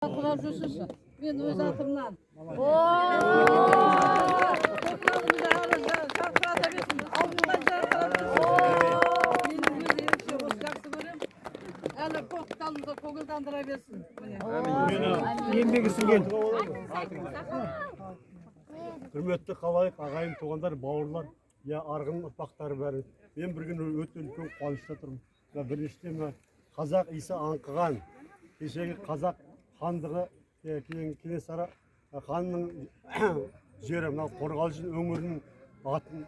Kulak düşürsün. Ben öz atımdan. Hürmetli қалайық, ағайын туғандар, бауырлар, я арғын ұрпақтары бәрі. Мен бір күн өте үлкен қуанышта тұрмын. Біріншіден қазақ исі аңқыған, кешегі қазақ хандығы Кенесары ханның жері, мынау Қорғалжын өңірінің атын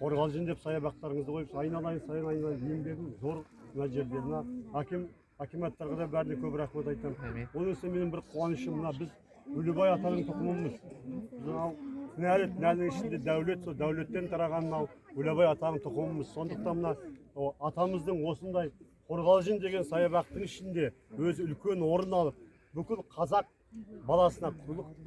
Қорғалжын деп саябақтарыңызды қойып, айналайын еңбегім зор мына жерде. Мына акиматтарға да бәріне көп рахмет айтамын. Оның үстіне менің бір қуанышым, мына біз Өлібай атаның тұқымымыз. Кінәлінің ішінде дәулет, сол дәулеттен тараған мынау Өлібай атаның тұқымымыз. Сондықтан мына атамыздың осындай Қорғалжын деген саябақтың ішінде өзі үлкен орын алып, бүкіл қазақ баласына,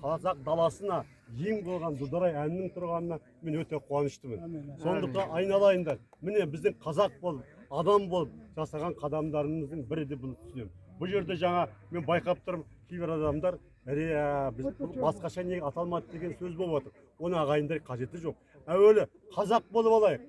қазақ даласына ең болған Дударай әнінің тұрғанына мен өте қуаныштымын. Сондықтан айналайындар, міне біздің қазақ болып, адам болып жасаған қадамдарымыздың бірі де бұны түсінемін. Бұл жерде жаңа мен байқап тұрмын, кейбір адамдар біз басқаша неге аталмады деген сөз болып отыр. Оны ағайындар қажеті жоқ. Әуелі қазақ болып алайық.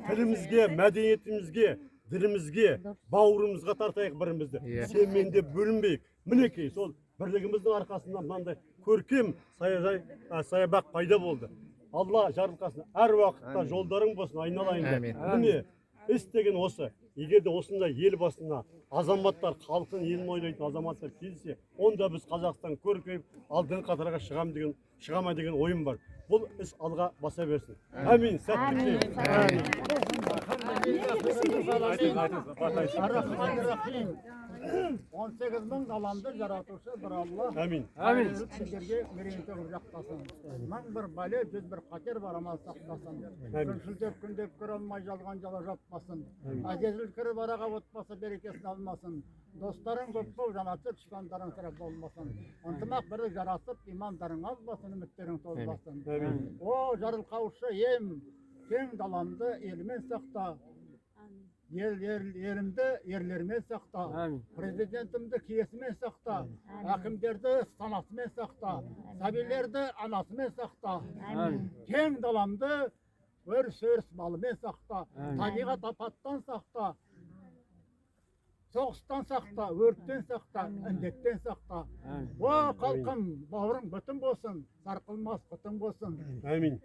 Тілімізге, мәдениетімізге, ділімізге, бауырымызға тартайық бірімізді. Сен мен де бөлінбейік. Мінекей сол бірлігіміздің арқасында мынандай көркем саябақ пайда болды. Алла жарылқасын. Әр уақытта жолдарың болсын, айналайындар. Міне іс деген осы. Егер де осындай ел басына азаматтар, халқын елін ойлайтын азаматтар келсе, онда біз Қазақстан көркейіп, алдыңғы қатарға шығама деген ойым бар. Бұл іс алға баса берсін. Әмин, сәттілік. 18 мың даламды жаратушы бір Алла. Әмин. Сіздерге мерейті ғып жақтасын. Мың бір бәле, жүз бір қатер бар амал сақтасын. Күншілдеп күндеп көре алмай жалған жала жатпасын. Әзезіл кіріп араға отпаса берекесін алмасын. Достарың көп бол, жанаты дұшпандарың сіреп болмасын. Ынтымақ бірі жарасып, имандарың азбасын, үміттерің тозбасын. О, жарылқаушы ем, кең даламды елімен сақта. Елімді ерлермен сақта, президентімді киесімен сақта, әкімдерді санасымен сақта, сәбилерді анасымен сақта, кең даламды өріс малымен сақта, табиғат апаттан сақта, соғыстан сақта, өрттен сақта, індеттен сақта. О, қалқым, бауырың бүтін болсын, сарқылмас құтың болсын. Әмин.